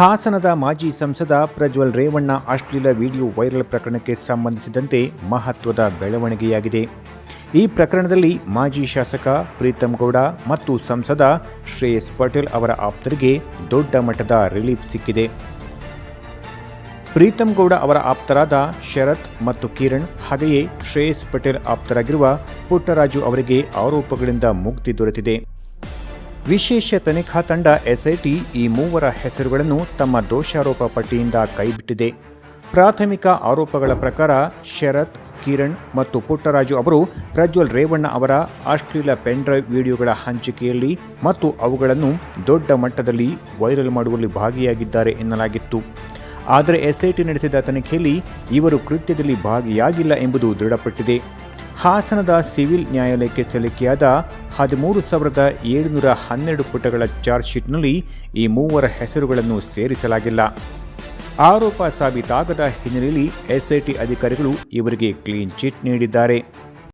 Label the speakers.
Speaker 1: ಹಾಸನದ ಮಾಜಿ ಸಂಸದ ಪ್ರಜ್ವಲ್ ರೇವಣ್ಣ ಅಶ್ಲೀಲ ವಿಡಿಯೋ ವೈರಲ್ ಪ್ರಕರಣಕ್ಕೆ ಸಂಬಂಧಿಸಿದಂತೆ ಮಹತ್ವದ ಬೆಳವಣಿಗೆಯಾಗಿದೆ. ಈ ಪ್ರಕರಣದಲ್ಲಿ ಮಾಜಿ ಶಾಸಕ ಪ್ರೀತಂ ಗೌಡ ಮತ್ತು ಸಂಸದ ಶ್ರೇಯಸ್ ಪಟೇಲ್ ಅವರ ಆಪ್ತರಿಗೆ ದೊಡ್ಡ ಮಟ್ಟದ ರಿಲೀಫ್ ಸಿಕ್ಕಿದೆ. ಪ್ರೀತಂ ಗೌಡ ಅವರ ಆಪ್ತರಾದ ಶರತ್ ಮತ್ತು ಕಿರಣ್ ಹಾಗೆಯೇ ಶ್ರೇಯಸ್ ಪಟೇಲ್ ಆಪ್ತರಾಗಿರುವ ಪುಟ್ಟರಾಜು ಅವರಿಗೆ ಆರೋಪಗಳಿಂದ ಮುಕ್ತಿ ದೊರೆತಿದೆ. ವಿಶೇಷ ತನಿಖಾ ತಂಡ ಎಸ್ಐಟಿ ಈ ಮೂವರ ಹೆಸರುಗಳನ್ನು ತಮ್ಮ ದೋಷಾರೋಪ ಪಟ್ಟಿಯಿಂದ ಕೈಬಿಟ್ಟಿದೆ. ಪ್ರಾಥಮಿಕ ಆರೋಪಗಳ ಪ್ರಕಾರ ಶರತ್, ಕಿರಣ್ ಮತ್ತು ಪುಟ್ಟರಾಜು ಅವರು ಪ್ರಜ್ವಲ್ ರೇವಣ್ಣ ಅವರ ಅಶ್ಲೀಲ ಪೆನ್ಡ್ರೈವ್ ವಿಡಿಯೋಗಳ ಹಂಚಿಕೆಯಲ್ಲಿ ಮತ್ತು ಅವುಗಳನ್ನು ದೊಡ್ಡ ಮಟ್ಟದಲ್ಲಿ ವೈರಲ್ ಮಾಡುವಲ್ಲಿ ಭಾಗಿಯಾಗಿದ್ದಾರೆ ಎನ್ನಲಾಗಿತ್ತು. ಆದರೆ ಎಸ್ಐಟಿ ನಡೆಸಿದ ತನಿಖೆಯಲ್ಲಿ ಇವರು ಕೃತ್ಯದಲ್ಲಿ ಭಾಗಿಯಾಗಿಲ್ಲ ಎಂಬುದು ದೃಢಪಟ್ಟಿದೆ. ಹಾಸನದ ಸಿವಿಲ್ ನ್ಯಾಯಾಲಯಕ್ಕೆ ಸಲ್ಲಿಕೆಯಾದ 13,712 ಪುಟಗಳ ಚಾರ್ಜ್ ಶೀಟ್ನಲ್ಲಿ ಈ ಮೂವರ ಹೆಸರುಗಳನ್ನು ಸೇರಿಸಲಾಗಿಲ್ಲ. ಆರೋಪ ಸಾಬೀತಾಗದ ಹಿನ್ನೆಲೆಯಲ್ಲಿ ಎಸ್ಐಟಿ ಅಧಿಕಾರಿಗಳು ಇವರಿಗೆ ಕ್ಲೀನ್ ಚಿಟ್ ನೀಡಿದ್ದಾರೆ.